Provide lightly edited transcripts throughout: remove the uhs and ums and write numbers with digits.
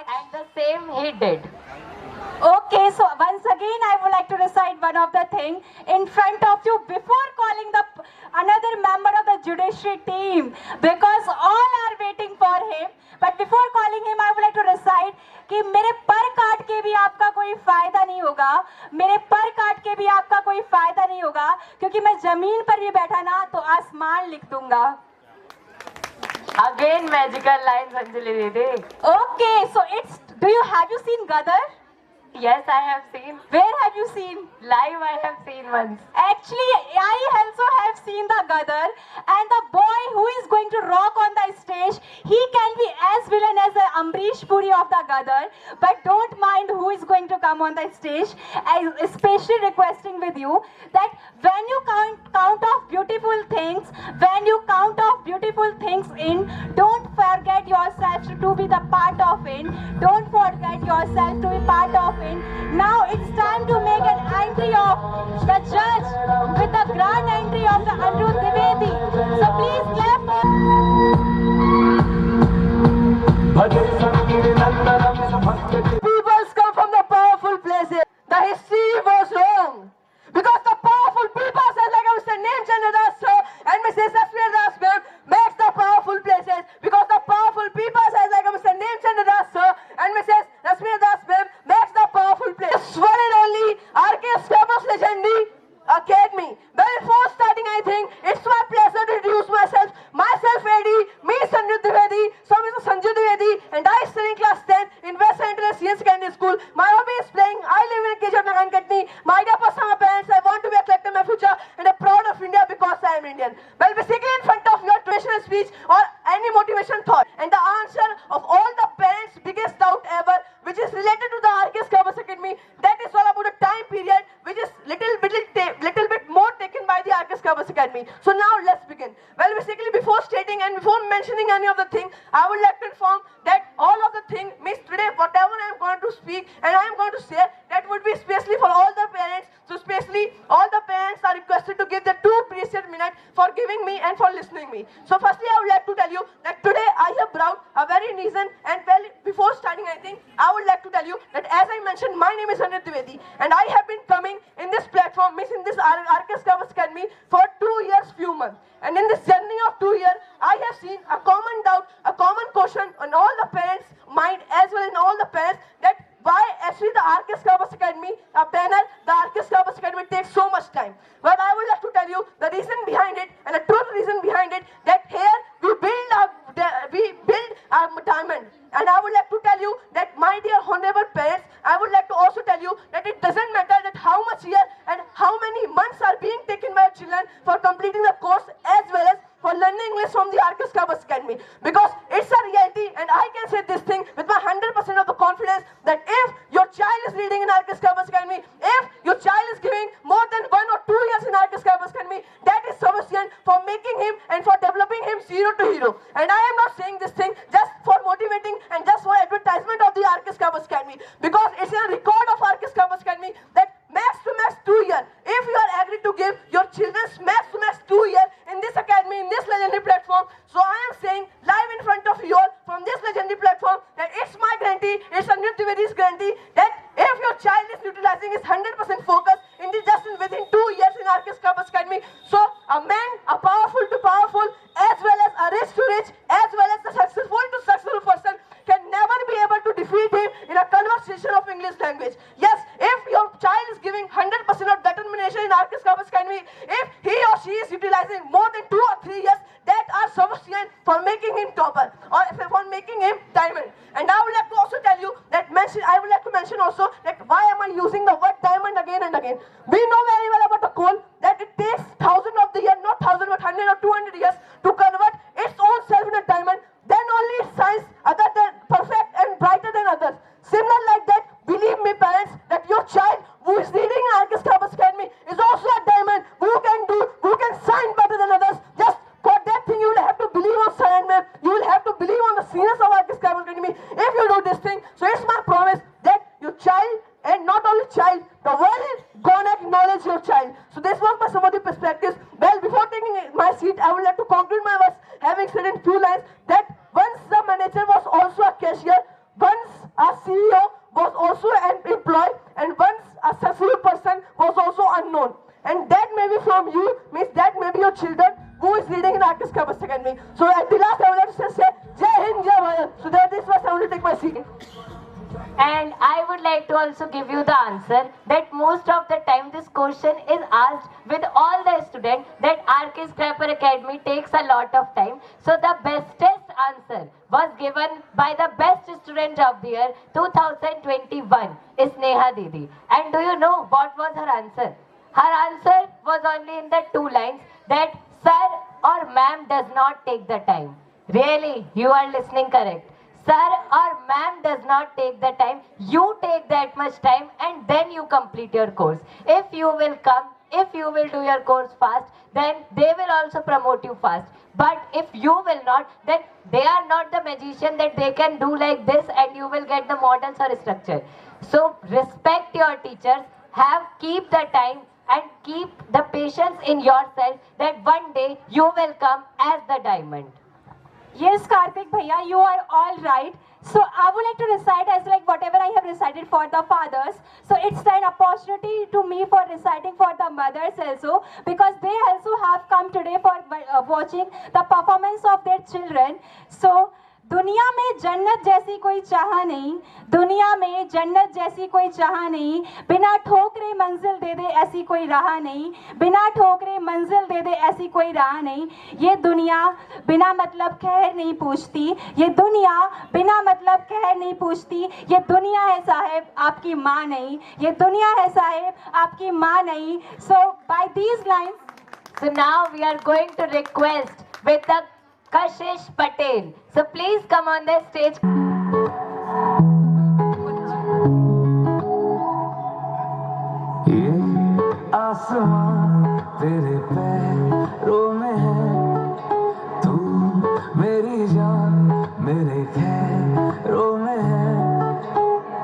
And the same he did. Okay, so once again I would like to recite one of the thing in front of you before calling the another member of the judiciary team, because all are waiting for him. But before calling him I would like to recite कि मेरे पर काट के भी आपका कोई फायदा नहीं होगा, मेरे पर काट के भी आपका कोई फायदा नहीं होगा, क्योंकि मैं जमीन पर भी बैठा ना तो आसमान लिख दूंगा. Again magical lines, Anjali Didi. Okay, so it's, have you seen Gadar? Yes, I have seen. Where have you seen? Live I have seen once. Actually, I also have seen the Gadar, and the boy who is going to rock on the stage, he can be as villain as the Amrish Puri of the Gadar, but don't mind who is going to come on the stage. I especially requesting with you that when you count off beautiful things, when you count off beautiful things in, don't forget yourself to be the part of it. Don't forget yourself to be part of it. Now it's time to make an entry of the judge with the grand entry of the Anirudh Dwivedi. So please clap for. Peoples come from the powerful places. The history was wrong. Because the powerful people, as like Mr. Nemchand Das sir and Mrs. Safia Das ma'am, makes the powerful places. Because the powerful people, as like Mr. Nemchand Das sir and Mrs. Safia Das ma'am, makes the powerful places. One and only RKS Campus Legendary Academy. Well, before starting, I think it's my pleasure to introduce myself. Myself, Eddie, me, Sanjay Dwivedi, so Mr. Sanjay Dwivedi, and I study in class 10 in West Central Science Secondary School. My hobby is playing. I live in KJ Nagan Katni. My idea for my parents, I want to be a collector in my future and I'm proud of India because I am Indian. Well, basically in front of your motivational speech or any motivation thought, and the answer of all the parents' biggest doubt ever, which is related to the RKS Campus Academy, that is all about a time period which is little bit more taken by the RKS Campus Academy. So now let's begin. Well, basically before stating and before mentioning any of the thing, I would like to inform that all of the thing means today whatever I am going to speak and I am going to say, that would be especially for all the parents. So especially all the parents are requested to give their 2 precious minutes for giving me and for listening me. So firstly I would like to tell you that today I have brought a very reason, and well, before starting I think I would like to tell you that as I mentioned, my name is Anirudh Dwivedi and I have been coming in this platform, means in this RKS Campus Academy for 2 years, few months. And in this journey of 2 years, I have seen a common doubt, a common question on all the parents' mind as well in all the parents, that why actually the RKS Campus Academy, a banner, the RKS Campus Academy takes so much time. Well, I would like to tell you the reason behind it, and the true reason behind it, that here we build a diamond. And I would like to tell you that, my dear honorable parents, I would like to also tell you that it doesn't matter that how much year and how many months are being taken by children for completing the course as well as for learning English from the RKS Campus Academy. Because it's a reality, and I can say this thing with my 100% of the confidence, that if your child is reading in RKS Campus Academy, if your child is giving more than 1 or 2 years in RKS Campus Academy, that is sufficient for making him and for developing him zero to hero. And I am not saying this thing just for motivating and just for advertisement of the RKS Campus Academy, because it's a record of RKS Campus Academy that max to max 2 years, if you are agreed to give your children max to max 2 years in this academy, in this legendary platform, so I am saying live in front of you all from this legendary platform that it's my guarantee, it's Anirudh Dwivedi's guarantee, that if your child is utilizing his 100% focus in this just within 2 years in RKS Campus Academy, so a man, a powerful to powerful, as well as a rich to rich, as well as a successful to successful person can never be able to defeat him in a conversation of English language. Yes, if your child is giving 100% of determination in RKS Campus Academy, if he or she is utilizing more than 2 or 3 years, that are sufficient for making him topper or for making him diamond. And I would like to also tell you that I would like to mention also that why am I using the word diamond again and again. We know very well about the coal that it takes thousands of the year, not 1,000 but 100 or 200 years to convert its own self in a diamond. Then only it shines other than perfect and brighter than others. Similar like that, believe me parents, that your child who is reading in RKS Campus Academy is also a diamond who can shine better than others. Just for that thing you will have to believe on Science Man, you will have to believe on the seniors of RKS Campus Academy if you do this thing. So it's my promise that your child, and not only child, the world is gonna acknowledge your child. So this was my some of the perspectives. Well, before taking my seat, I would like to conclude my words having said in few lines that once the manager was also a cashier, once a CEO was also an employee, and once a successful person was also unknown. And that may be from you, means that may be your children who is leading in Artist Campus Academy. So at the last, I would like to say, Jai Hind, Jai Bharat. So that is what I want to take my seat. And I would like to also give you the answer that most of the time this question is asked with all the students that RK Scrapper Academy takes a lot of time. So the bestest answer was given by the best student of the year 2021 is Neha Didi. And do you know what was her answer? Her answer was only in the 2 lines that sir or ma'am does not take the time. Really, you are listening correct. Sir or ma'am does not take the time. You take that much time and then you complete your course. If you will come, if you will do your course fast, then they will also promote you fast. But if you will not, then they are not the magician that they can do like this and you will get the models or structure. So respect your teachers, keep the time and keep the patience in yourself that one day you will come as the diamond. Yes, Karthik Bhaiya, you are all right. So I would like to recite as like whatever I have recited for the fathers. So it's an opportunity to me for reciting for the mothers also, because they also have come today for watching the performance of their children. So दुनिया में जन्नत जैसी कोई चाह नहीं, दुनिया में जन्नत जैसी कोई चाह नहीं, बिना ठोकरे मंजिल दे दे ऐसी कोई राह नहीं, बिना ठोकरे मंजिल दे दे ऐसी कोई राह नहीं, ये दुनिया बिना मतलब खैर नहीं पूछती, ये दुनिया बिना मतलब खैर नहीं पूछती, ये दुनिया है साहेब आपकी माँ नहीं, ये दुनिया है साहेब आपकी माँ नहीं. So by these lines, so now we are going to request with the Kashish Patel. So please come on the stage. ये आसमां तेरे पैरों में है, तू मेरी जान मेरे खैरों में है,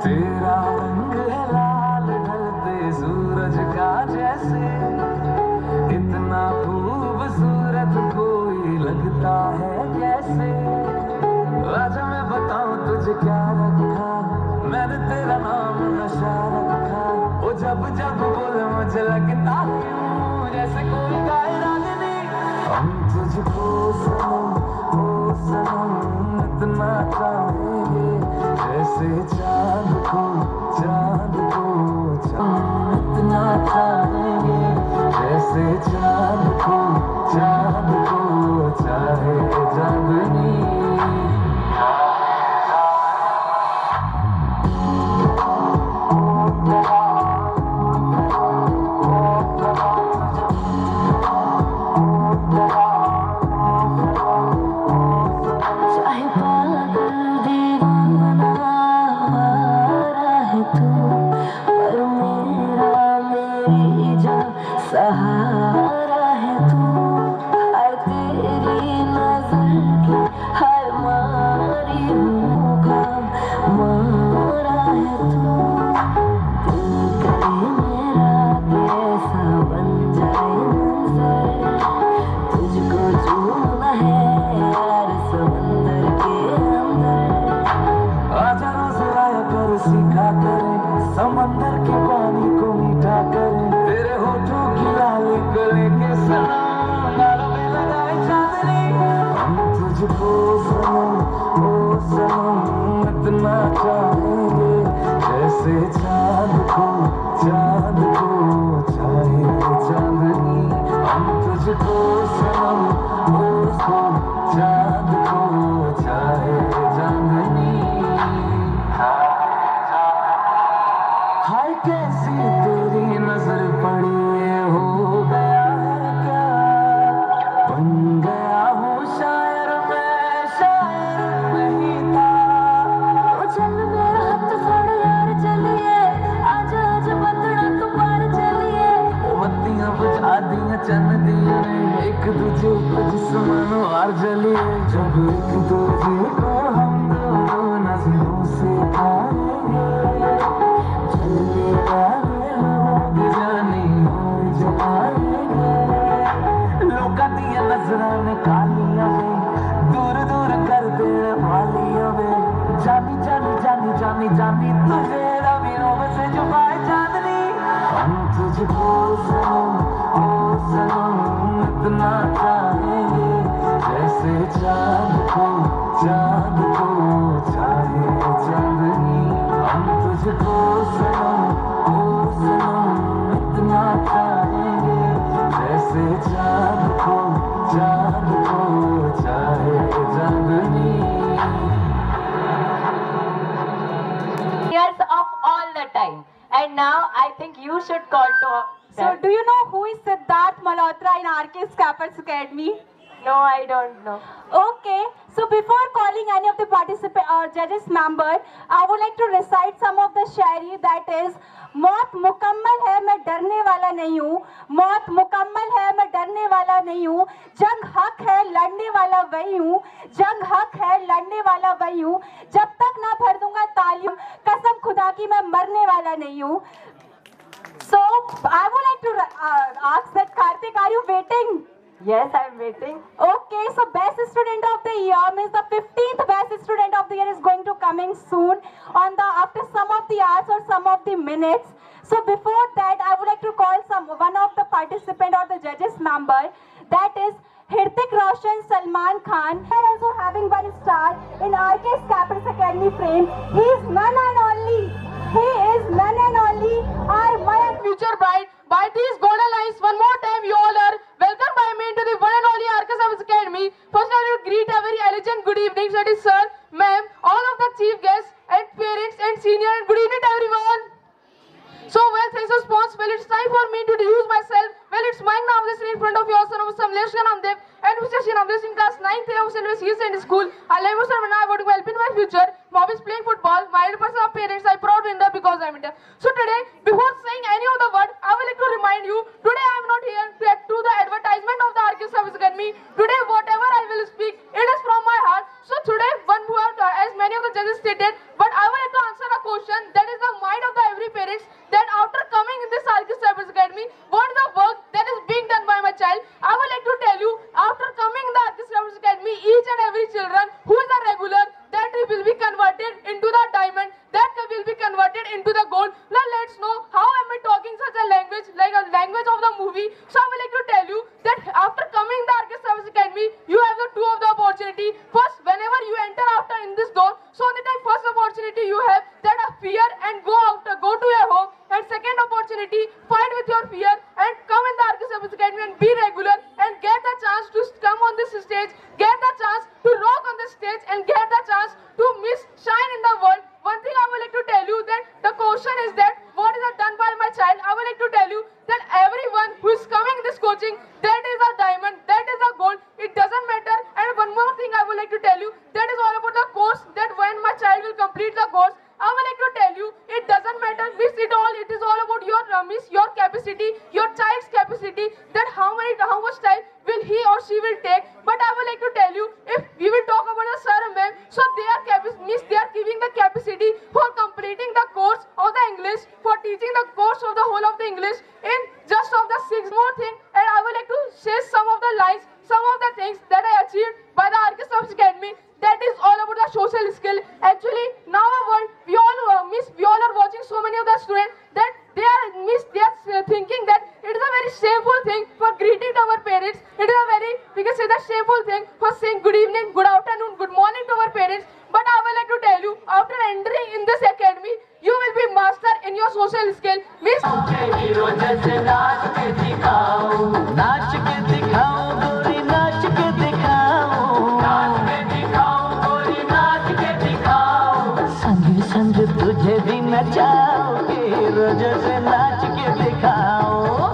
तेरा रंग है लाल ढलते सूरज का जैसे, इतना खूबसूरत कोई लगता है कैसे. आजा मैं बताऊं तुझे क्या रखा, मैंने तेरा नाम नशा रखा, वो जब जब बोले मुझे लगता हूँ जैसे कोई गाय रागिनी. हम तुझको सनम ओ सनम इतना चाहेंगे, जैसे चांद को चांद इतना चाहेंगे, जैसे चांद को चाहे चांदनी. सहारा है तू, हर तेरी नजर की हर मारी मुकाम मारा है तू. दिल करे मेरा कैसा बन जाए मंजर, तुझको छूना है यार समंदर के अंदर. आजा रोज लाया कर सीखा करे, समंदर के पानी को मीठा करे, तेरे होठों की लाली को लेके सनम गालों में लगाए चांदनी. हम तुझको सनम ओ सनम इतना चाहेंगे, जैसे चांद को चाहे चांदनी. हम तुझको सनम ओ चांद को चाहे चांदनी. हाय कैसी तेरी नजर पड़ी, हो गया है क्या, बन गया हूँ शायर मैं, शायर नहीं था. ओ चल मेरा हाथ फड़ यार चलिए, आजा आजा बंधना तू पार चलिए. बत्तियां बुझा दिया चन्न दिया ने, एक दूजे को जिस्मानो हार जलिए. जब एक दूजे को हम दोनों नजरों से खाएंगे, चलने वाले लोग जाने हो जाएंगे. लोका दिया नजरां ने कालियां वे, दूर दूर कर दे वालियां वे, जानी जानी जानी जानी जानी जानी तुझे रवियों से छुपाए चांदनी हम तुझको सनम ओ सनम इतना चाहेंगे जैसे चांद को चाहे चांदनी हम तुझको सनम ओ सनम इतना चाहेंगे जैसे चांद को चाहे चांदनी Years of all the time. And now I think you should call to So, do you know who is Siddharth Malhotra in RK Scappers Academy? No, I don't know. Okay, so before calling any of the participant or judges member, I would like to recite some of the Shayari that is मौत मुकम्मल है मैं डरने वाला नहीं हूँ मौत मुकम्मल है मैं डरने वाला नहीं हूँ जंग हक है लड़ने वाला वही हूँ जंग हक है लड़ने वाला वही हूँ जब तक ना भर दूंगा तालियों कसम खुदा की मैं मरने वाला नहीं हूँ. So I would like to ask that Karthik, are you waiting? Yes, I'm waiting. Okay, so best student of the year means the 15th best student of the year is going to coming soon on the after some of the hours or some of the minutes. So before that, I would like to call one of the participant or the judges member, that is Hrithik Roshan Salman Khan. They are also having one star in RK Scappers Academy frame. He is none and only our Mayank Future bride, by these golden lines, one more time you all are welcome by me to the one and only RK Scappers Academy. First I will greet a very elegant good evening, that is sir, ma'am, all of the chief guests and parents and senior, and good evening to everyone. So well, thanks for sponsor. Well, it's time for me to introduce myself. Well, it's my name is in front of you, son of Samlesh Namdev, and Mr. Shinamdev in class 9th of Silver Hills School. I love Mr. Manna, I want to help in my future. Mom is playing football. My 100% of parents are proud winner because I'm India. So today, before saying any of the word, I would like to remind you, today I am not here to add to the advertisement of the RK Service Academy. Today, whatever I will speak, it is from my heart. So today, one word, as many of the judges stated, but I would like to answer a question that is the mind of the every parents, that after coming in this RK Service Academy, what is the work that is being done by my child? I would like to tell you, after coming in the RK Service Academy, each and every children who is a regular, that will be converted into the diamond, that will be converted into the gold. Now let's know how am I talking such a language, like a language of the movie. So I would like to tell you that after coming in the RK Service Academy, you have the two of the opportunity. First, whenever you enter after in this door, so on the time first opportunity you have that a fear and go to your home, and second opportunity, fight with your fear and come in the RK Service Academy and be regular and get the chance to come on this stage, get the chance to rock on this stage and get the chance to shine in the world. One thing I would like to tell you, that the question is that what is done by my child. I would like to tell you that everyone who is coming in this coaching, that is a diamond, that is a gold, it doesn't matter. And one more thing I would like to tell you, that is all about the course, that when my child will complete the course, I would like to tell you, it doesn't matter, it is all about your your capacity, your child's capacity, that how much time will he or she will take. But I would like to tell you, if we will talk about the sir and ma'am, so they are giving the capacity for completing the course of the English, for teaching the course of the whole of the English in just of the 6 more thing. And I would like to say some of the lines, some of the things that I achieved by the RK Service Academy. That is all about the social skill. Actually, now our world, we all are watching so many of the students that they are thinking that it is a very shameful thing for greeting our parents. It is a very, we can say, the shameful thing for saying good evening, good afternoon, good morning to our parents. But I would like to tell you, after entering in this academy, you will be master in your social skill. Miss नाच के दिखाओ गोरी नाच के दिखाओ गोरी नाच के दिखाओ संग संग तुझे भी नचाओगे रोज से नाच के दिखाओ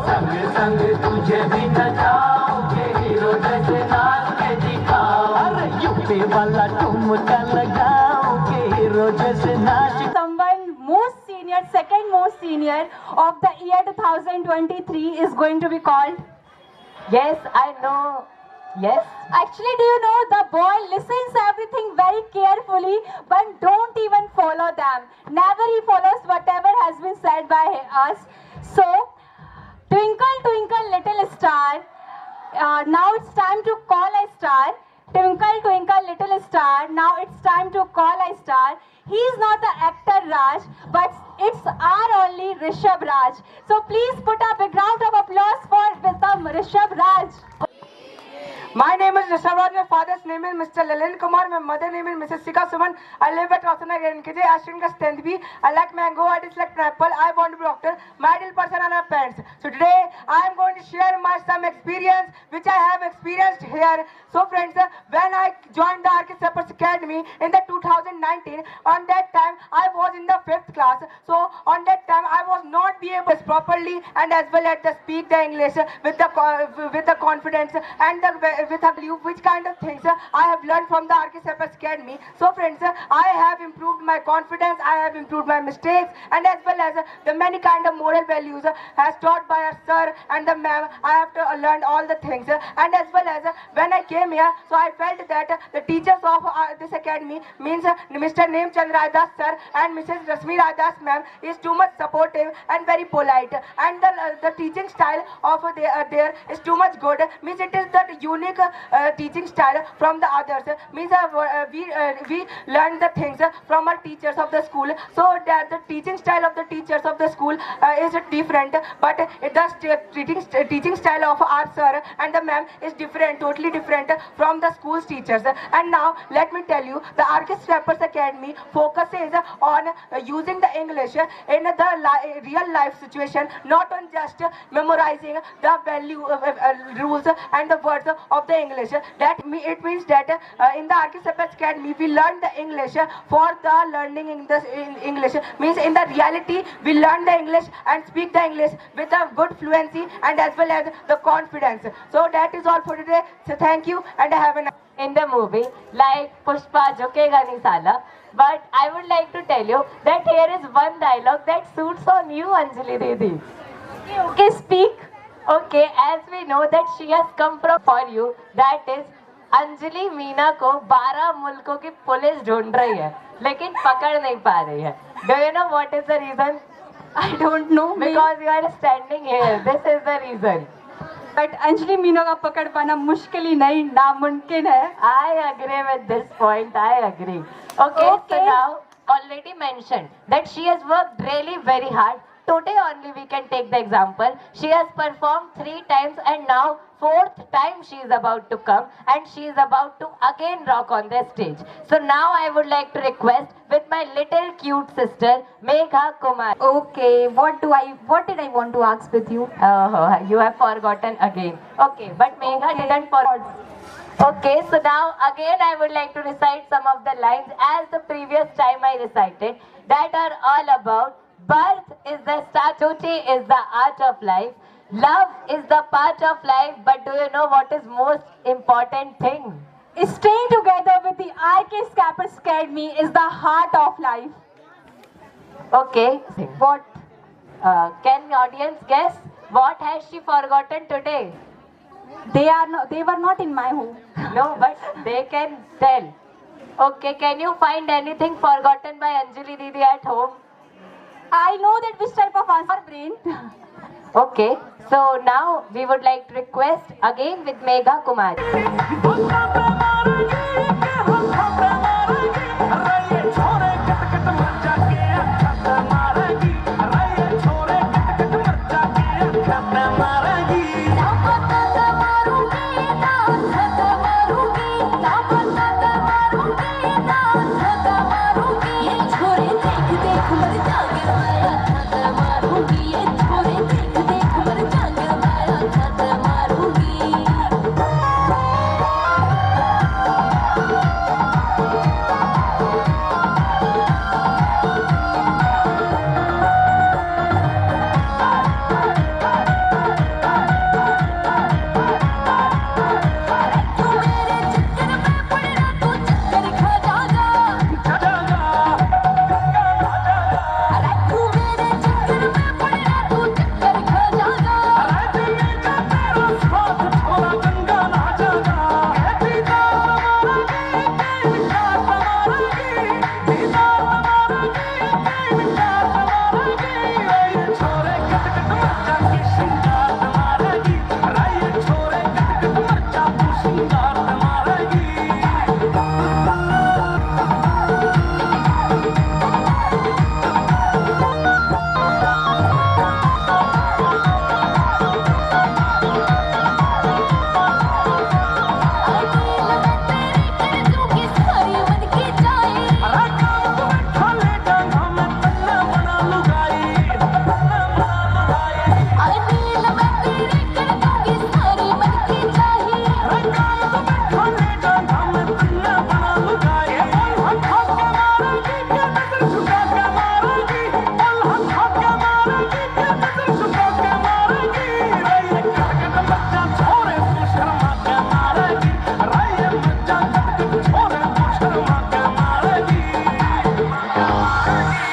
संग संग तुझे भी नचाओगे रोज से नाच के दिखाओ अरे यूपी वाला ठुमका लगाओगे रोज से नाच. Someone second most senior of the year 2023 is going to be called. Yes, I know. Yes. Actually, do you know, the boy listens everything very carefully, but don't even follow them. Never he follows whatever has been said by us. So, twinkle, twinkle, little star. Now it's time to call a star. Twinkle, twinkle, little star. Now it's time to call a star. He is not the actor Raj, but it's our only Rishabh Raj. So please put up a round of applause for Wisdom Rishabh Raj. My name is Rishabh Raj. My father's name is Mr. Lalind Kumar. My mother name is Mrs. Sika Suman. I live at Rosanagar NKJ. I student ka strength B. I like mango. I dislike pineapple. I want to be doctor. My ideal person are my parents. So today I am going to share my some experience which I have experienced here. So friends, when I joined the RK Steppers Academy in the 2019, on that time I was in the 5th class. So on that time I was not be able to properly and as well as to speak the English with the confidence and with a belief which kind of things I have learned from the RK Steppers Academy. So friends, I have improved my confidence, I have improved my mistakes, and as well as the many kind of moral values as taught by our sir and the ma'am. I have to learn all the things, and as well as when I came here, so I felt that the teachers of this academy means Mr. Nemchand Raidas sir and Mrs. Rasmi Raidas ma'am is too much supportive and very polite, and the teaching style of there is too much good. Means it is the unique teaching style from the others. Means we learn the things from our teachers of the school. So that the teaching style of the teachers of the school is different, but the teaching style of our sir and the ma'am is different, totally different from the school's teachers. And now let me tell you, the RK Steppers Academy focuses on using the English in the real life situation, not on just memorizing the value rules and the words of the English. It means that in the RK Steppers Academy we learn the English for the learning in English. Means in the reality we learn the English and speak the English with a good fluency and as well as the confidence. So that is all for today. So thank you and have a nice in the movie like Pushpa Jhukega Nahi Sala. But I would like to tell you that here is one dialogue that suits on you, Anjali Didi. Okay, speak. Okay, as we know that she has come from for you, that is Anjali Meena को 12 मुल्कों की police ढूंढ रही है लेकिन पकड़ नहीं पा रही है. Do you know what is the reason? I don't know. Because you are standing here. This is the reason. But Anjali Meena का पकड़ पाना मुश्किल ही नहीं, नामुमकिन है. I agree with this point. I agree. Okay, so now already mentioned that she has worked really very hard. Today only we can take the example. She has performed 3 times and now 4th time she is about to come and she is about to again rock on the stage. So now I would like to request with my little cute sister Megha Kumar. Okay, what did I want to ask with you? Oh, you have forgotten again. Okay, but Megha didn't forget. Okay, so now again I would like to recite some of the lines as the previous time I recited that are all about birth is the start, duty is the art of life, love is the part of life, but do you know what is most important thing? Staying together with the RK Steppers Academy is the heart of life. Okay, What? can the audience guess what has she forgotten today? They were not in my home. No, but they can tell. Okay, can you find anything forgotten by Anjali Didi at home? I know that which type of answer brain. Okay, so now we would like to request again with Megha Kumar.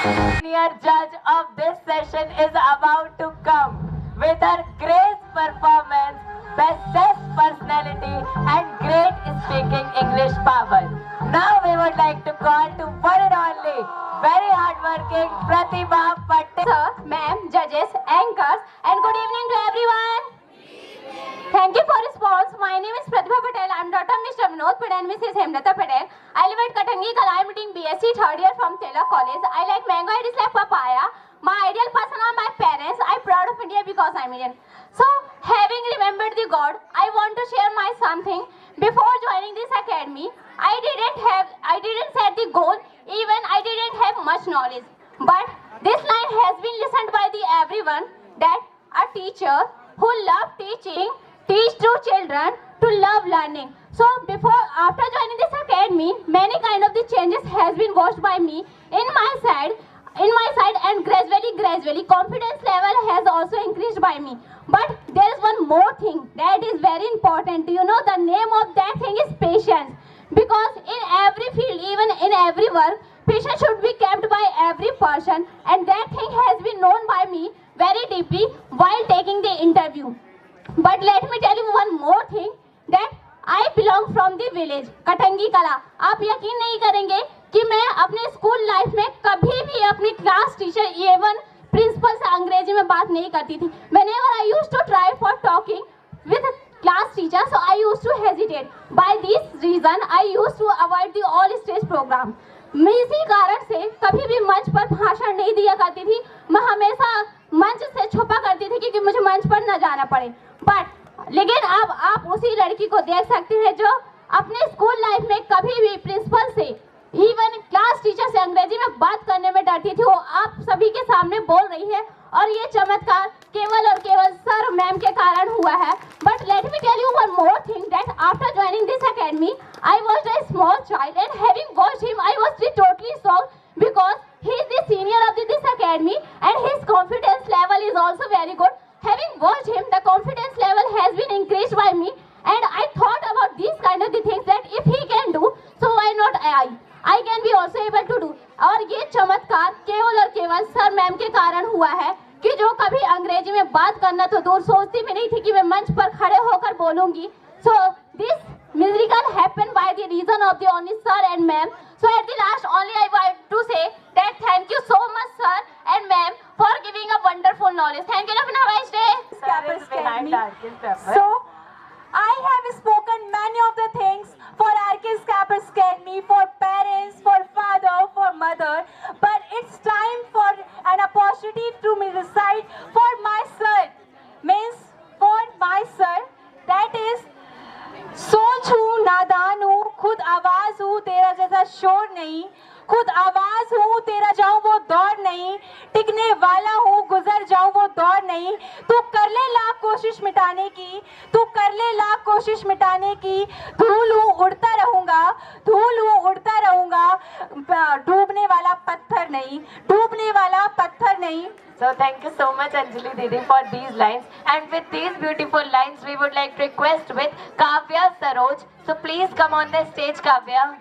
Senior judge of this session is about to come with her great performance, bestest personality and great speaking English power. Now we would like to call to one and only very hardworking Pratibha Patel. Sir, ma'am, judges, anchors, and good evening to everyone. Thank you for response. My name is Pratibha Patel. I'm daughter of Mr. Vinod Patel and Mrs. Hemlata Patel. I live at Katangi Kala. I'm reading BSc third year from Tilak College. I like mango. I dislike papaya. My ideal person are my parents. I'm proud of India because I'm Indian. So, having remembered the God, I want to share my something. Before joining this academy, I didn't set the goal. Even I didn't have much knowledge. But this line has been listened by the everyone that a teacher who love teaching teach to children to love learning. So after joining this academy, many kind of the changes has been watched by me in my side and gradually confidence level has also increased by me. But there is one more thing that is very important. You know, the name of that thing is patience. Because in every field, even in every work, patience should be kept by every person, and that thing has been known by me very deeply while taking the interview. But let me tell you one more thing, that I belong from the village, Katangi Kala. आप यकीन नहीं करेंगे कि मैं अपने school life में कभी भी अपनी क्लास टीचर एवन प्रिंसिपल से अंग्रेजी में बात नहीं करती थी. Whenever I used to try for talking with class teacher, so I used to hesitate. By this reason, I used to avoid the all stage program. मैं इसी कारण से कभी भी मंच पर भाषण नहीं दिया करती थी. मैं हमेशा मंच से छुपा करती थी क्योंकि मुझे मंच पर न जाना पड़े. लेकिन अब आप उसी लड़की को देख सकते हैं जो अपने स्कूल लाइफ में कभी भी प्रिंसिपल से इवन क्लास टीचर से अंग्रेजी में बात करने में डरती थी, वो आप सभी के सामने बोल रही है. और ये चमत्कार केवल और केवल सर मैम के कारण हुआ है. But let me tell you one more thing, that after joining this academy, I was a small child and having watched him, I was totally shocked because he is the senior of this academy and his confidence level is also very good. Having watched him, the confidence level has been increased by me, and I thought about these kind of the things that if he can do, so why not I can be also able to do. और ये चमत्कार केवल और केवल sir ma'am के कारण हुआ है कि जो कभी अंग्रेजी में बात करना तो दूर सोचती भी नहीं थी कि मैं मंच पर खड़े होकर बोलूंगी. So this miracle happened by the reason of the only sir and ma'am. So at the last, only I want to say that thank you so much, sir and ma'am, for giving a wonderful knowledge. Thank you. Have a nice day. Sir is behind Arkis Pepper. So I have spoken many of the things for Arkis Pepper Academy, for parents, for father, for mother. But it's time for an opportunity to me recite for my sir. Means for my sir. That is, सोच हूँ नादान हूँ, खुद आवाज हूँ तेरा जैसा शोर नहीं, खुद आवाज हूँ तेरा जाऊँ वो दौर नहीं, टिकने वाला हूँ गुजर जाऊँ वो दौर नहीं. तू कर ले लाख कोशिश मिटाने की, तू कर ले लाख कोशिश मिटाने की, धूल हूँ उड़ता रहूँगा, धूल हूँ उड़ता रहूँगा, डूबने वाला पत्थर नहीं, डूबने वाला पत्थर नहीं. So thank you so much Anjali Didi for these lines, and with these beautiful lines we would like to request with Kavya Saroj. So please come on the stage, Kavya.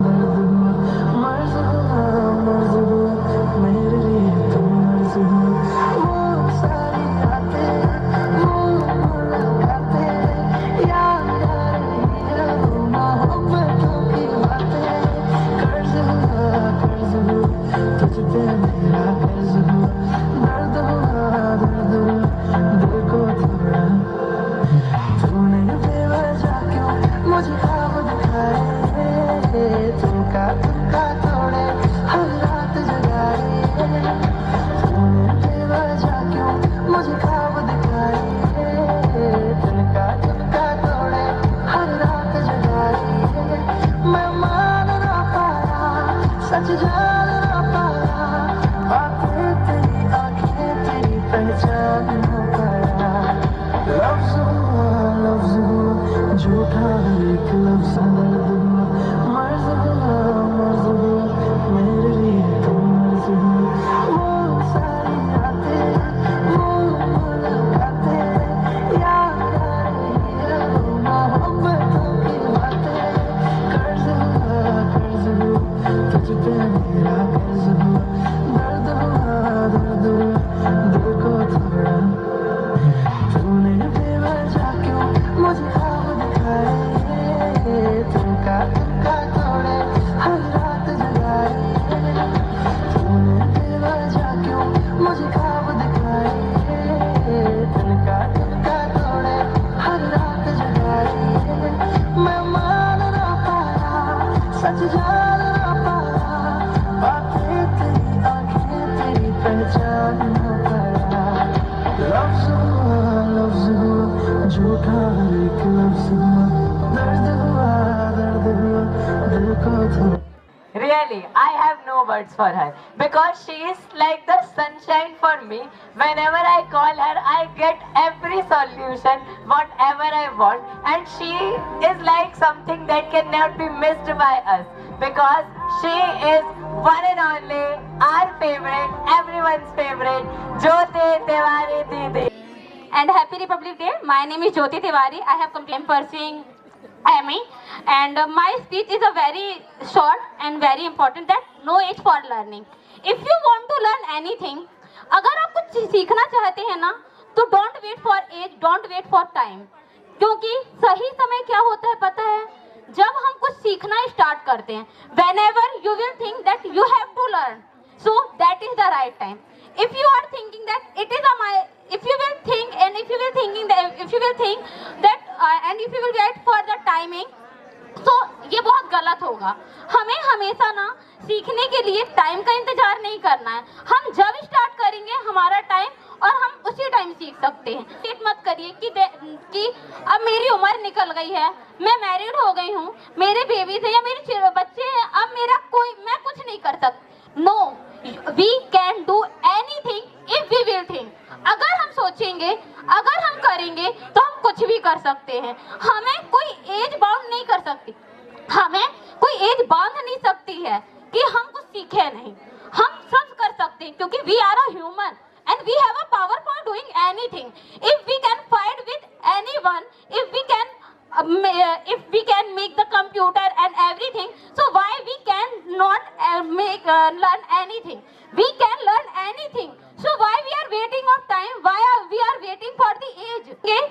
मुझे ख्वाब दिखाए have no words for her because she is like the sunshine for me. Whenever I call her, I get every solution, whatever I want, and she is like something that cannot be missed by us because she is one and only our favorite, everyone's favorite, Jyoti Tiwari Didi. And happy Republic Day. My name is Jyoti Tiwari. I have completed pursuing ME, and my speech is a very short and very important, that no age for learning. If you want to learn anything, अगर आप कुछ सीखना चाहते हैं ना, तो don't wait for age, don't wait for time. क्योंकि सही समय क्या होता है पता है? जब हम कुछ सीखना स्टार्ट करते हैं, whenever you will think that you have to learn, so that is the right time. If you are thinking that it is if you will think and if you will think that and if you will wait for the timing, तो ये बहुत गलत होगा. हमें हमेशा ना सीखने के लिए टाइम का इंतजार नहीं करना है. हम जब स्टार्ट करेंगे हमारा टाइम, और हम उसी टाइम सीख सकते हैं. वेट मत करिए कि अब मेरी उम्र निकल गई है, मैं मैरिड हो गई हूँ, मेरे बेबीज है या मेरे बच्चे हैं, अब मैं कुछ नहीं कर सकती. No, we can do anything if we will think. अगर हम सोचेंगे, अगर हम करेंगे, तो हम कुछ भी कर सकते हैं. हमें कोई एज बाउंड नहीं कर सकती, हमें कोई एज बांध नहीं सकती है कि हम कुछ सीखे नहीं. हम सब कर सकते हैं क्योंकि we are a human and we have a power for doing anything. If we can fight with anyone, if we can make the computer and everything, so why we can not learn anything? We can learn anything. So why we are waiting of time? Why we are waiting for the age? Okay?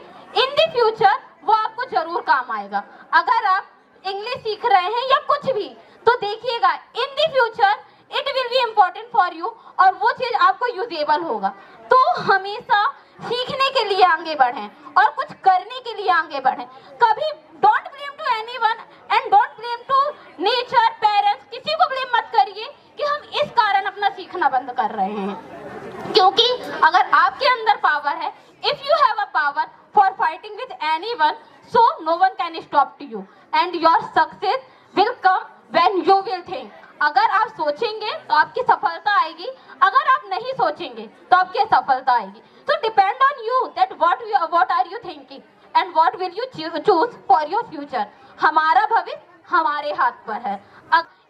In the future वो आपको जरूर काम आएगा. अगर आप English सीख रहे हैं या कुछ भी, तो देखिएगा in the future it will be important for you, और वो चीज आपको यूजेबल होगा. तो हमेशा सीखने के लिए आगे बढ़ें और कुछ करने के लिए आगे बढ़ें. कभी don't blame to anyone and don't blame to nature, parents, किसी को ब्लेम मत करिए कि हम इस कारण अपना सीखना बंद कर रहे हैं. क्योंकि अगर आपके अंदर पावर है, if you have a power for fighting with anyone, so no one can stop to you and your success will come when you will think. अगर आप सोचेंगे तो आपकी सफलता आएगी, अगर आप नहीं सोचेंगे तो आपकी असफलता आएगी. तो depend on you that what are you thinking and what will you choose for your future. हमारा भविष्य हमारे हाथ पर है.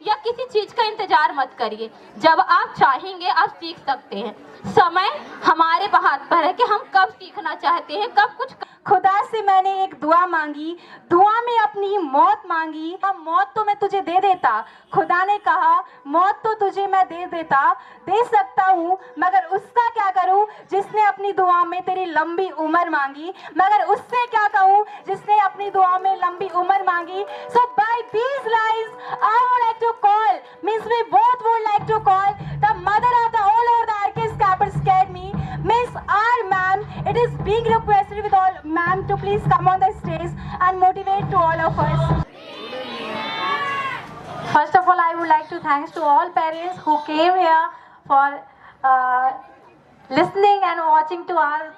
या किसी चीज का इंतजार मत करिए, जब आप चाहेंगे आप सीख सकते हैं. समय हमारे हाथ पर है कि हम कब सीखना चाहते हैं, कब कुछ. खुदा से मैंने एक दुआ मांगी, दुआ में अपनी मौत मांगी. मौत तो मैं तुझे दे देता, खुदा ने कहा मौत तो तुझे मैं दे सकता हूँ, मगर उसका क्या करूँ जिसने अपनी दुआ में तेरी लंबी उम्र मांगी. मगर उससे क्या कहूँ जिसने अपनी दुआ में लंबी उम्र मांगी. So by these lines I would like to call, means we both would like to call the mother of the all over the archies capers academy, Miss R ma'am. It is being requested with all ma'am to please come on the stage and motivate to all of us. First of all, I would like to thanks to all parents who came here for listening and watching to our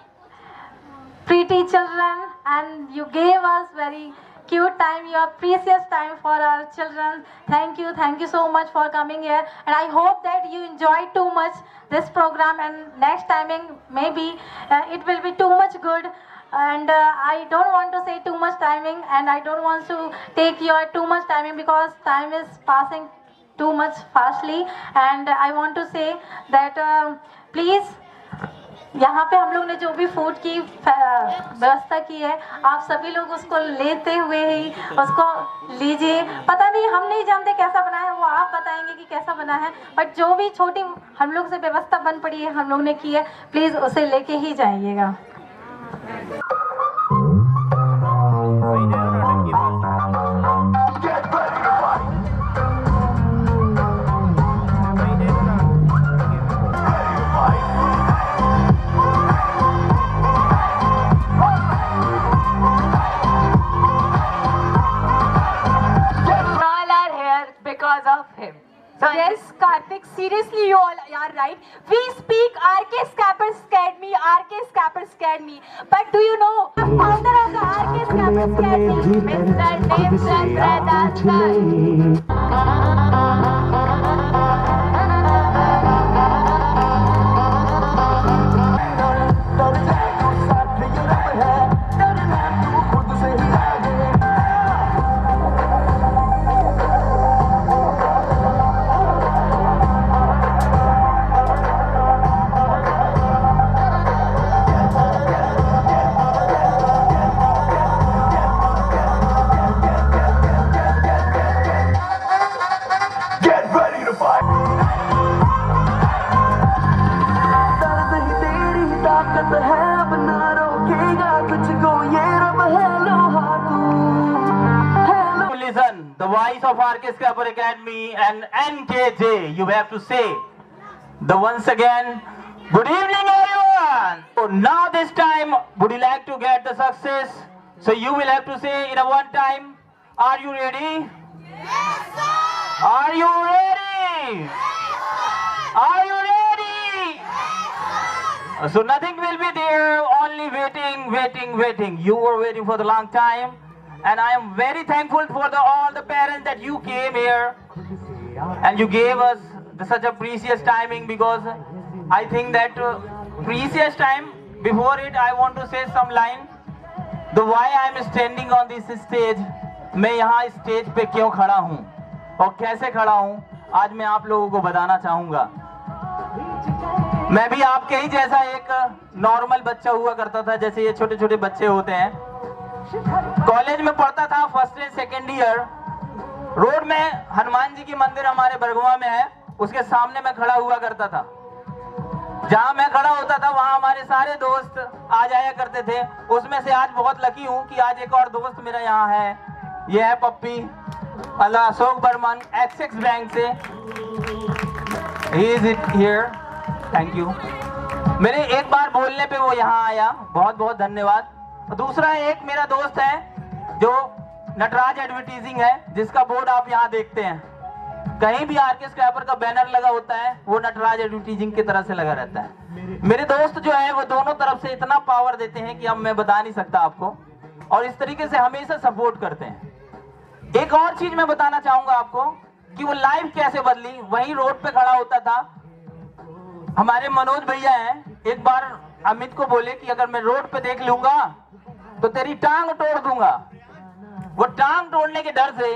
pretty children, and you gave us very cute time, your precious time for our children. Thank you so much for coming here, and I hope that you enjoyed too much this program, and next timing maybe it will be too much good. And I don't want to say too much timing, and I don't want to take your too much timing because time is passing too much fastly. And I want to say that please, यहाँ पे हम लोग ने जो भी food की व्यवस्था की है, आप सभी लोग उसको लेते हुए ही उसको लीजिए. पता नहीं, हम नहीं जानते कैसा बना है, वो आप बताएंगे कि कैसा बना है, बट जो भी छोटी हम लोग से व्यवस्था बन पड़ी है, हम लोग ने की है, प्लीज़ उसे लेके ही जाइएगा. Because of him. So yes, Karthik, seriously, you all are right. We speak RK Scappers Academy, RK Scappers Academy. But do you know the founder of the RK Scappers Academy? Mr. Dev Chandra Das. Listen, the voice of RK Scrapper Academy and NKJ. You have to say the once again. Good evening, everyone. So now this time, would you like to get the success? So you will have to say in a one time. Are you ready? Yes, sir. Are you ready? Are you ready? So nothing will be there, only waiting. You were waiting for the long time, and I am very thankful for all the parents that you came here and you gave us such a precious timing, because I think that precious time. Before it, I want to say some line. The why I am standing on this stage. मैं यहाँ stage पे क्यों खड़ा हूँ और कैसे खड़ा हूँ, आज मैं आप लोगों को बताना चाहूँगा। मैं भी आपके ही जैसा एक नॉर्मल बच्चा हुआ करता था, जैसे ये छोटे छोटे बच्चे होते हैं। कॉलेज में पढ़ता था, first and second year. Road में हनुमान जी की मंदिर हमारे बरगुआ में है, उसके सामने मैं खड़ा हुआ करता था। जहाँ मैं खड़ा होता था वहाँ हमारे सारे दोस्त आ जाया करते थे। उसमें से आज बहुत लकी हूँ कि आज एक और दोस्त मेरा यहाँ है। ये है पप्पी अल्लाह अशोक बर्मन, एक्सिस बैंक से। He is it here, thank you. मेरे एक बार बोलने पे वो यहाँ आया, बहुत बहुत धन्यवाद। दूसरा एक मेरा दोस्त है जो नटराज एडवर्टाइजिंग है, जिसका बोर्ड आप यहाँ देखते हैं। कहीं भी आरके स्क्रैपर का बैनर लगा होता है, वो नटराज एडवर्टाइजिंग की तरह से लगा रहता है। मेरे दोस्त जो है वो दोनों तरफ से इतना पावर देते हैं कि अब मैं बता नहीं सकता आपको, और इस तरीके से हमेशा सपोर्ट करते हैं। एक और चीज मैं बताना चाहूंगा आपको कि वो लाइफ कैसे बदली। वहीं रोड पे खड़ा होता था, हमारे मनोज भैया हैं, एक बार अमित को बोले कि अगर मैं रोड पे देख लूंगा तो तेरी टांग तोड़ दूंगा। वो टांग तोड़ने के डर से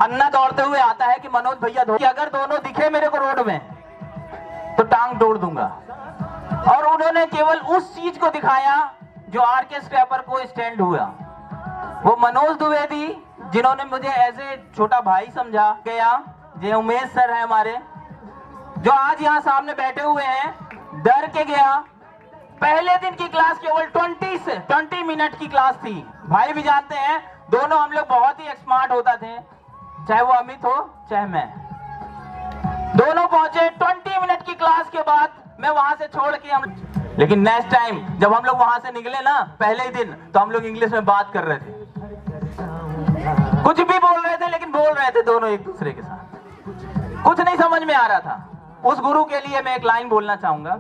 अन्ना दौड़ते हुए आता है कि मनोज भैया कि अगर दोनों दिखे मेरे को रोड में तो टांग तोड़ दूंगा। और उन्होंने केवल उस चीज को दिखाया जो आरके स्क्रैपर को स्टैंड हुआ। वो मनोज द्विवेदी, जिन्होंने मुझे एज ए छोटा भाई समझा गया, जे उमेश सर है हमारे, जो आज यहाँ सामने बैठे हुए हैं, डर के गया। पहले दिन की क्लास केवल 20 मिनट की क्लास थी। भाई भी जानते हैं, दोनों हम लोग बहुत ही स्मार्ट होता थे, चाहे वो अमित हो चाहे मैं। दोनों पहुंचे 20 मिनट की क्लास के बाद, मैं वहां से छोड़ के लेकिन नेक्स्ट टाइम जब हम लोग वहां से निकले ना, पहले ही दिन, तो हम लोग इंग्लिश में बात कर रहे थे। कुछ भी बोल रहे थे, लेकिन बोल रहे थे दोनों एक दूसरे के साथ। कुछ नहीं समझ में आ रहा था। उस गुरु के लिए मैं एक लाइन बोलना चाहूंगा।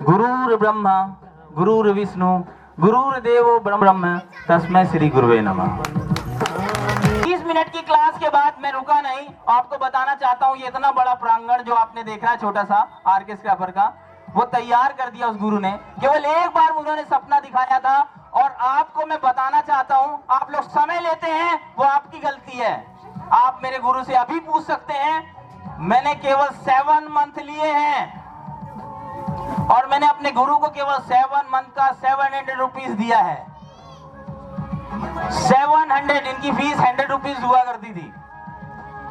गुरुर् ब्रह्मा गुरुर् विष्णु गुरुर्देवो ब्रह्म तस्मै श्री गुरुवे नमः। 30 मिनट की क्लास के बाद मैं रुका नहीं, आपको बताना चाहता हूँ, ये इतना बड़ा प्रांगण जो आपने देखा है छोटा सा आरके स्क्रैपर का, वो तैयार कर दिया उस गुरु ने। केवल एक बार उन्होंने सपना दिखाया था, और आपको मैं बताना चाहता हूँ, आप लोग समय लेते हैं वो आपकी गलती है। आप मेरे गुरु से अभी पूछ सकते हैं। मैंने केवल 7 मंथ लिए हैं, और मैंने अपने गुरु को केवल 7 मंथ का 700 रुपीज दिया है। 700, इनकी फीस 100 रुपीज हुआ करती थी।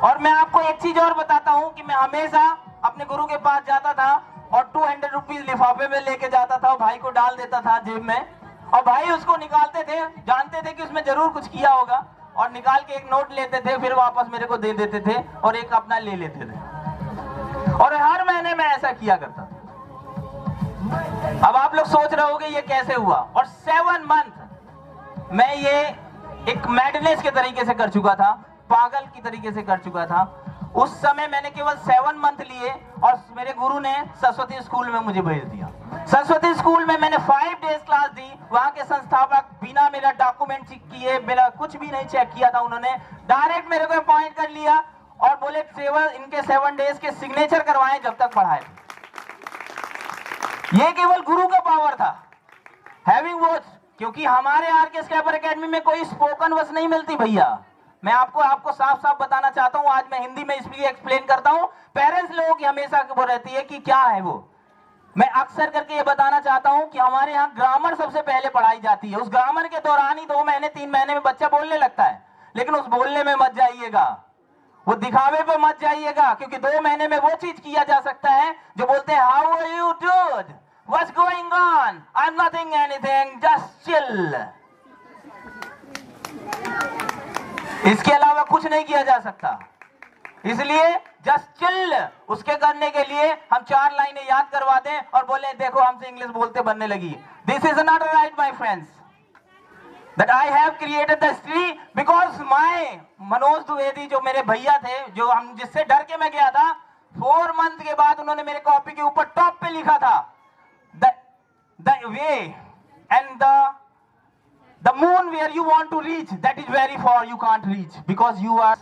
और मैं आपको एक चीज और बताता हूँ कि मैं हमेशा अपने गुरु के पास जाता था और 200 रुपीज लिफाफे में लेके जाता था, भाई को डाल देता था जेब में, और भाई उसको निकालते थे, जानते थे कि उसमें जरूर कुछ किया होगा, और निकाल के एक नोट लेते थे, फिर वापस मेरे को दे देते थे, और एक अपना ले लेते थे। और हर महीने में ऐसा किया करता था। अब आप लोग सोच रहे होंगे ये कैसे हुआ, और 7 मंथ मैं ये एक मैडनेस के तरीके से कर चुका था, पागल की तरीके से कर चुका था। उस समय मैंने केवल 7 मंथ लिए, और मेरे गुरु ने सरस्वती स्कूल में मुझे भेज दिया। सरस्वती स्कूल में मैंने 5 डेज क्लास दी। वहाँ के संस्थापक बिना मेरा डॉक्यूमेंट चेक किए, मेरा कुछ भी नहीं चेक किया था, उन्होंने डायरेक्ट मेरे को अपॉइंट कर लिया, और बोले इनके 7 डेज के सिग्नेचर करवाएं जब तक पढ़ाए। ये केवल गुरु का पावर था। हैविंग वॉच, क्योंकि हमारे आरके स्क्रैपर एकेडमी में कोई स्पोकन वर्ड्स नहीं मिलती भैया। मैं आपको साफ साफ बताना चाहता हूं, आज मैं हिंदी में इसलिए एक्सप्लेन करता हूं। पेरेंट्स लोगों की हमेशा वो रहती है कि क्या है वो। मैं अक्सर करके ये बताना चाहता हूं कि हमारे यहाँ ग्रामर सबसे पहले पढ़ाई जाती है। उस ग्रामर के दौरान ही 2 महीने 3 महीने में बच्चा बोलने लगता है। लेकिन उस बोलने में मत जाइएगा, वो दिखावे पे मत जाइएगा, क्योंकि 2 महीने में वो चीज किया जा सकता है जो बोलते हैं how are you dude, what's going on, I am nothing anything, just chill. इसके अलावा कुछ नहीं किया जा सकता। इसलिए जस्ट चिल उसके करने के लिए हम 4 लाइनें याद करवा दें और बोले देखो हमसे इंग्लिश बोलते बनने लगी। This is not right my friends, that I have created the history because my Manoj Dwivedi जो मेरे भैया थे, जो हम जिससे डर के मैं गया था, 4 मंथ के बाद उन्होंने मेरे कॉपी के ऊपर टॉप पे लिखा था the way and the moon where you want to reach that is very far, you can't reach because you are।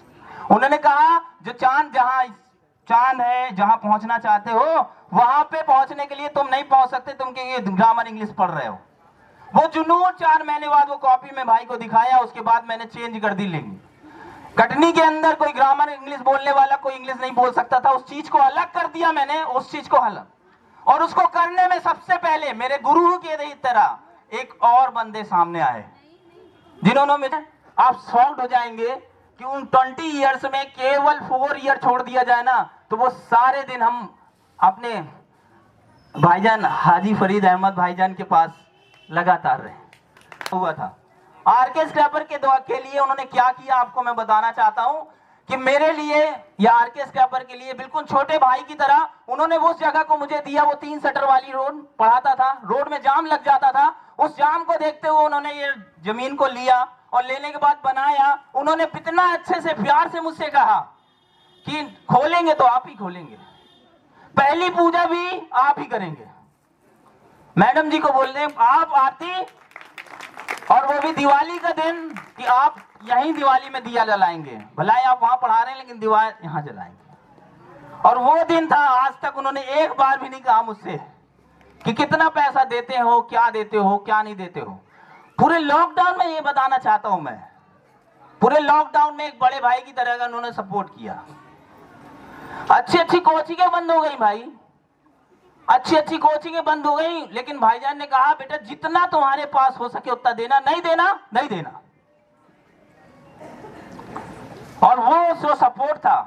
उन्होंने कहा जो चांद है जहां पहुंचना चाहते हो वहां पे पहुंचने के लिए तुम नहीं पहुंच सकते, तुम ये ग्रामर इंग्लिश पढ़ रहे हो। वो जुनून 4 महीने बाद वो कॉपी में भाई को दिखाया, उसके बाद मैंने चेंज कर दी लिंक। कटनी के अंदर कोई ग्रामर इंग्लिश बोलने वाला कोई इंग्लिश नहीं बोल सकता था, उस चीज को अलग कर दिया मैंने, उस चीज को अलग। और उसको करने में सबसे पहले मेरे गुरु के तरह एक और बंदे सामने आए जिन्होंने मुझे, आप शॉक्ड हो जाएंगे कि उन 20 इयर्स में केवल 4 ईयर छोड़ दिया जाए ना तो वो सारे दिन हम अपने भाईजान हाजी फरीद अहमद भाईजान के पास लगातार रहे हुआ था। आरके स्क्रैपर के लिए उन्होंने क्या किया आपको मैं बताना चाहता हूं कि मेरे लिए या आरके स्क्रैपर के लिए बिल्कुल छोटे भाई की तरह उन्होंने उस जगह को मुझे दिया। वो 3 शटर वाली रोड पढ़ाता था, रोड में जाम लग जाता था, उस जाम को देखते हुए उन्होंने ये जमीन को लिया और लेने के बाद बनाया। उन्होंने इतना अच्छे से प्यार से मुझसे कहा कि खोलेंगे तो आप ही खोलेंगे, पहली पूजा भी आप ही करेंगे। मैडम जी को बोल रहे आप आती, और वो भी दिवाली का दिन कि आप यहीं दिवाली में दिया जलाएंगे, भलाई आप वहां पढ़ा रहे हैं लेकिन दिवा यहां जलाएंगे। और वो दिन था, आज तक उन्होंने एक बार भी नहीं कहा मुझसे कि कितना पैसा देते हो, क्या देते हो, क्या नहीं देते हो। पूरे लॉकडाउन में ये बताना चाहता हूं मैं, पूरे लॉकडाउन में एक बड़े भाई की तरह का उन्होंने सपोर्ट किया। अच्छी कोचिंगें बंद हो गई भाई, अच्छी कोचिंगें बंद हो गई, लेकिन भाईजान ने कहा बेटा जितना तुम्हारे पास हो सके उतना देना, नहीं देना। और वो जो सपोर्ट था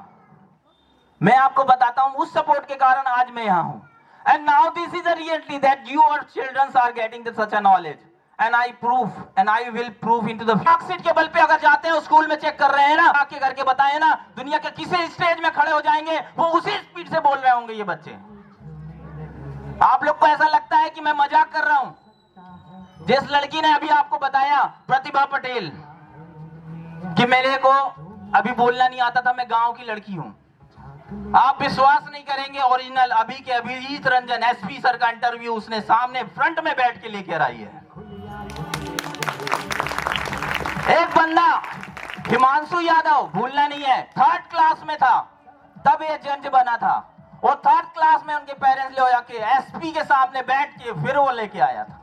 मैं आपको बताता हूं, उस सपोर्ट के कारण आज मैं यहां हूं। And now this is a reality that your children are getting such a knowledge, and I prove and I will prove into the marksheet के बल पे अगर जाते हैं स्कूल में चेक कर रहे हैं ना, आके करके बताए ना, दुनिया के किसी स्टेज में खड़े हो जाएंगे वो उसी स्पीड से बोल रहे होंगे ये बच्चे। आप लोग को ऐसा लगता है कि मैं मजाक कर रहा हूं। जिस लड़की ने अभी आपको बताया प्रतिभा पटेल कि मेरे को अभी बोलना नहीं आता था, मैं गांव की लड़की हूं, आप विश्वास नहीं करेंगे, ओरिजिनल अभी के अभिजीत रंजन एसपी सर का इंटरव्यू उसने सामने फ्रंट में बैठ के लेकर आई है। एक बंदा हिमांशु यादव, भूलना नहीं है, 3rd क्लास में था तब ये जज बना था, और 3rd क्लास में उनके पेरेंट्स ले जाके एसपी के सामने बैठ के फिर वो लेके आया था।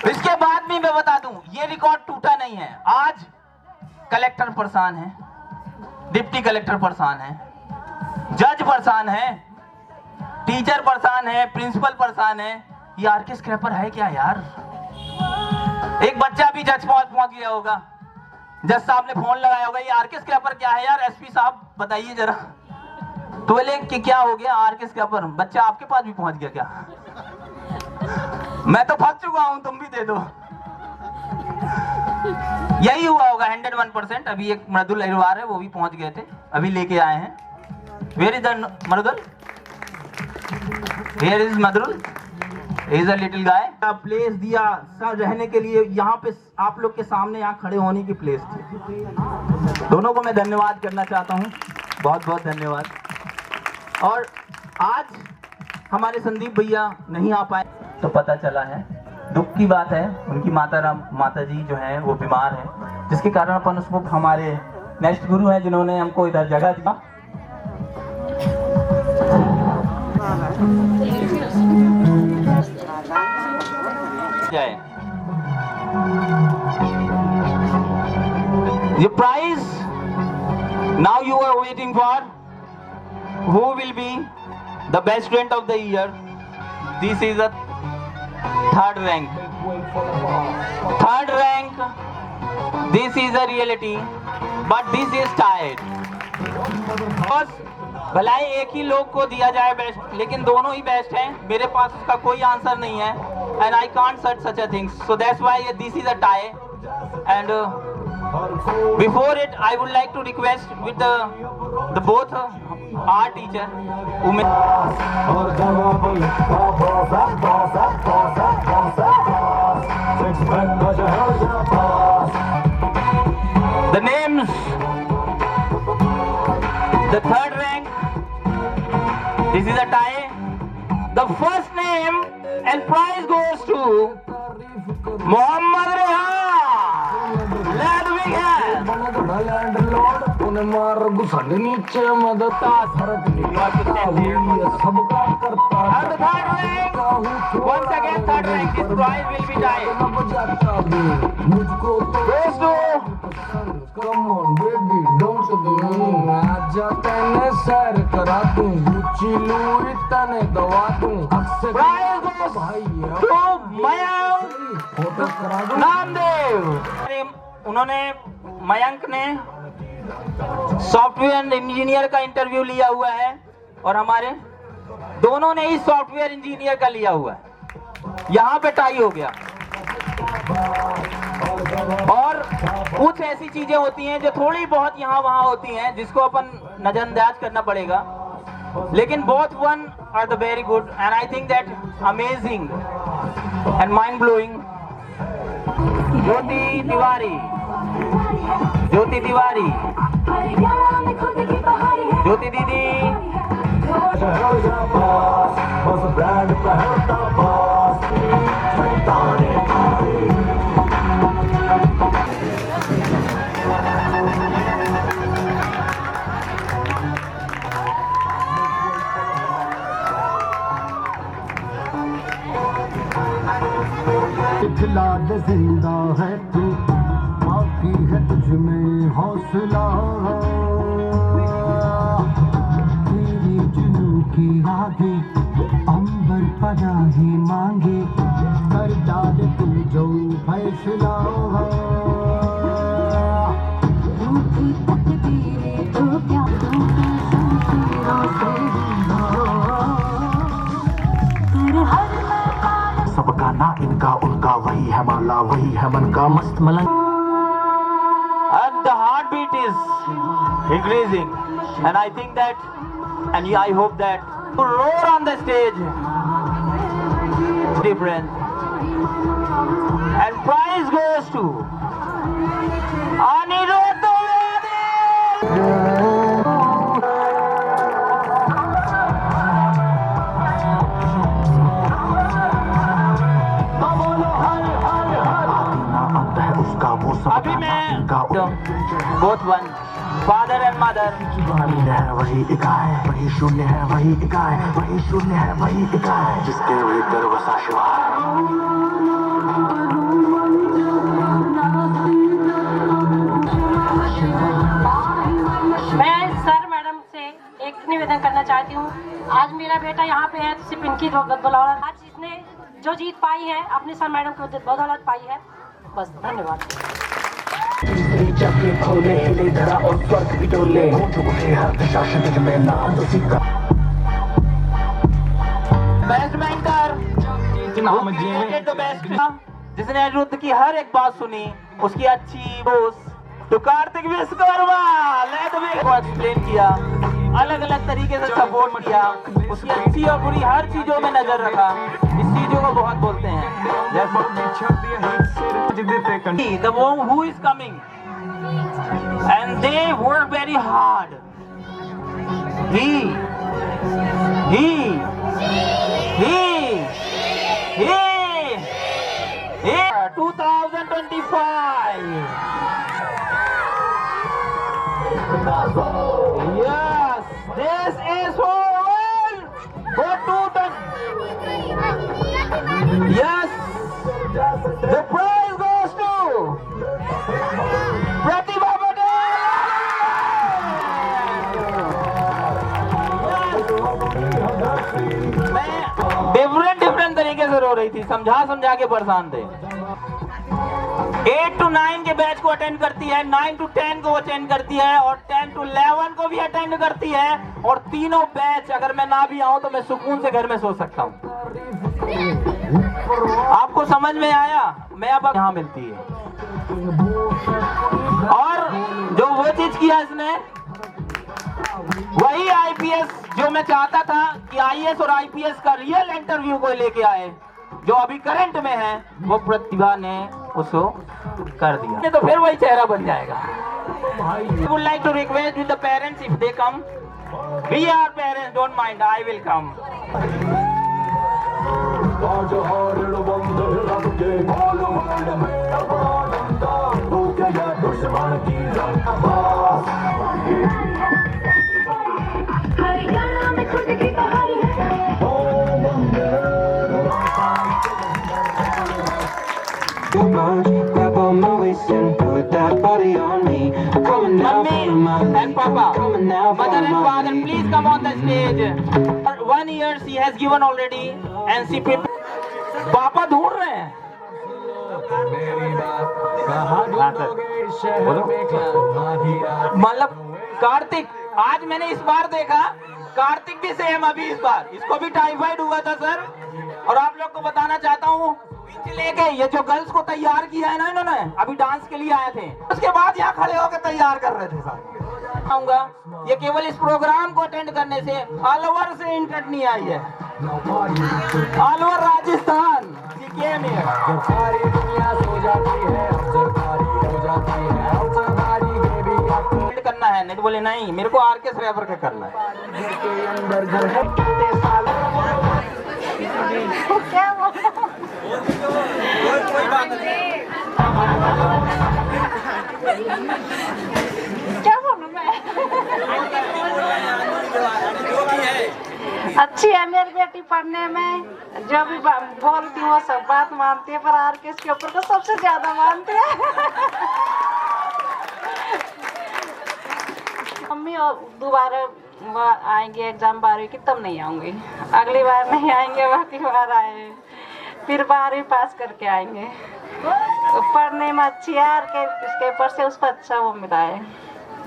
इसके बाद भी मैं बता दूं ये रिकॉर्ड टूटा नहीं है। आज कलेक्टर परेशान है, डिप्टी कलेक्टर परेशान है, जज परेशान है, टीचर परेशान है, प्रिंसिपल परेशान है। ये आरके स्क्रैपर है क्या यार? एक बच्चा भी जज पहुंच गया होगा, जज साहब ने फोन लगाया होगा, ये आरके स्क्रैपर क्या है यार, एसपी साहब बताइए जरा। तो बोले कि क्या हो गया आरके स्क्रैपर, बच्चा आपके पास भी पहुंच गया क्या? मैं तो फंस चुका हूं, तुम भी दे दो। यही हुआ होगा 101%। अभी एक मृदुल अहिरवार है, वो भी पहुंच गए थे, अभी लेके आए हैं। Where is the Mridul? Where is Mridul? Is a little guy. Place दिया सर रहने के लिए, यहाँ पे आप लोग के सामने यहाँ खड़े होने की प्लेस थी। दोनों को मैं धन्यवाद करना चाहता हूँ, बहुत बहुत धन्यवाद। और आज हमारे संदीप भैया नहीं आ पाए तो पता चला है, दुख की बात है, उनकी माता जी जो है वो बीमार है। जिसके कारण अपन उसको हमारे नेक्स्ट गुरु हैं जिन्होंने हमको इधर जगह दिया। The prize now you are waiting for, who will be the best student of the year. This is the third rank. Third rank. This is a reality, but this is tied. बस भलाई एक ही लोग को दिया जाए best, लेकिन दोनों ही best हैं। मेरे पास उसका कोई आंसर नहीं है, and I can't search such a thing. So that's why this is a tie. And before it, I would like to request with the both our teacher, the names, the third rank. This is a tie. The first name and prize goes to Mohammad Rehan. Let me have. And the third rank, once again third rank, this prize will be tied. Goes to Come on baby, don't be mean. आजा तेने सैर करा दूं, Gucci Louis तने दवा दूं। prize goes to Mayank Namdev. उन्होंने मयंक ने सॉफ्टवेयर इंजीनियर का इंटरव्यू लिया हुआ है और हमारे दोनों ने ही सॉफ्टवेयर इंजीनियर का लिया हुआ है। यहाँ पे टाई हो गया। और कुछ ऐसी चीजें होती हैं जो थोड़ी बहुत यहाँ वहाँ होती हैं जिसको अपन नजरअंदाज करना पड़ेगा, लेकिन both one are the very good and I think that amazing and mind blowing. ज्योति तिवारी, ज्योति तिवारी, ज्योति दीदी, लाड जिंदा है तू, बाकी है तुझ में हौसला। तेरी जुनू की आगे अंबर पनाही मांगे, कर डाल तू जो फैसला। रूठी तकदीरें तो क्या दूंगी शमशीरों से कर हर सबका ना इनका उनका, वही है माला वही है मन का मस्त मलंग। And the heartbeat is increasing and I think that and I hope that to roar on the stage different and prize goes to Anirudh Dwivedi. अभी मैं both one father and mother. वही इकाई, वही शून्य है वही इकाई, वही शून्य है वही इकाई, जिसके भीतर वसा शिवा। मैं सर मैडम से एक निवेदन करना चाहती हूँ। आज मेरा बेटा यहाँ पे है तो सिर्फ इनकी बदौलत, आज इसने जो जीत पाई है अपने सर मैडम की बदौलत पाई है। बस धन्यवाद। खोले हिले धरा और स्वर्ग भी डोले, हर दिशा शरीर में नाद सिक्का। बेस्ट मेंटर जिसने अनिरुद्ध की हर एक बात सुनी, उसकी अच्छी दोस्त तो कार्तिक विश्वकर्मा को एक्सप्लेन किया, अलग अलग तरीके से सपोर्ट किया, उसकी अच्छी और बुरी हर चीजों में नजर रखा। इस चीजों को बहुत बोलते हैं जैसे the one who is coming and they work very hard. He 2025 Yes, this is for 2 ton. Yes, the prize goes to Pratibha Patel. मैं डिफरेंट तरीके से रो रही थी, समझा के परेशान थे। 8 to 9 के बैच को अटेंड करती है, 9 to 10 को अटेंड करती है और 10 to 11 को भी अटेंड करती है। और तीनों बैच अगर मैं ना भी आऊं तो मैं सुकून से घर में सो सकता हूं। आपको समझ में आया? मैं अब यहाँ मिलती है। और जो वो चीज किया इसने, वही आईपीएस जो मैं चाहता था कि आईएएस और आईपीएस का रियल इंटरव्यू को लेके आए, जो अभी करंट में है, वो प्रतिभा ने उसको कर दिया। तो फिर वही चेहरा बन जाएगा। I would like to request with the parents if they come. We are parents, don't mind, I will come. Mummy and Papa, mother and father, please come on the stage. 1 year she has given already and she पापा ढूंढ रहे हैं। मतलब कार्तिक, आज मैंने इस बार देखा कार्तिक भी सेम अभी इस बार, इसको भी टाइफाइड हुआ था सर। और आप लोग को बताना चाहता हूँ, लेके ये जो गर्ल्स को तैयार किया है ना इन्होंने, अभी डांस के लिए आए थे, उसके बाद यहाँ खड़े होकर तैयार कर रहे थे सर। आऊंगा, ये केवल इस प्रोग्राम को अटेंड करने से ऑल ओवर से इंटरेस्ट नहीं आई है, ऑल ओवर राजस्थान करना है। नहीं बोले नहीं, मेरे को आर के रेफर का करना है। कोई बात नहीं। क्या बोलूं मैं? अच्छी है मेरी बेटी पढ़ने में, जो भी बोलती हूँ वो सब बात मानती है, पर आरकेएस के ऊपर तो सबसे ज्यादा मानती है। मम्मी दोबारा आएंगे एग्जाम 12वीं की, तब नहीं आऊंगी। अगली बार नहीं आएंगे, बाकी बार आए, फिर 12वीं पास करके आएंगे। तो पढ़ने में अच्छी है, आरकेएस के ऊपर से उसको अच्छा वो मिला है।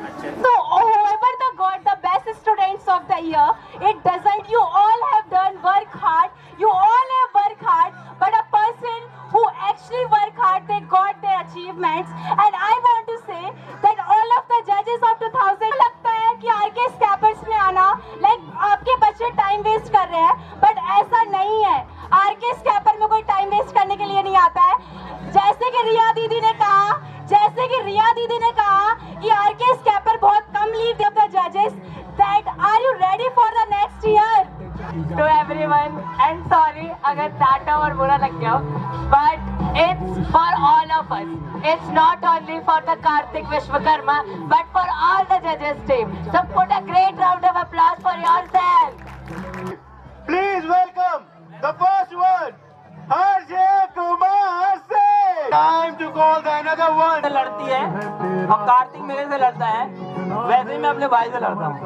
So whoever got the best students of the year, it doesn't, you all have done work hard, you all have worked hard, but a person who actually work hard, they got their achievements. And I want to say that all of the judges of 2000, लगता है कि RKS campus में आना like आपके बच्चे time waste कर रहे हैं, but ऐसा नहीं है। आरकेएस कैंपस में कोई टाइम वेस्ट करने के लिए नहीं आता है। जैसे कि रिया दीदी ने कहा कि आरकेएस कैंपर बहुत कम लीव देता जजेस, that are you ready for the next year? To everyone, and sorry अगर डाटा और बुरा लग गया, but it's for all of us. It's not only for the Karthik Vishwakarma, but for all the judges team. So put a great round of applause for yourself. Please welcome the first one, Harshya Kumar Singh. Time to call the another one. लड़ती है और कार्तिक मेरे से लड़ता है, वैसे ही मैं अपने भाई से लड़ता हूँ।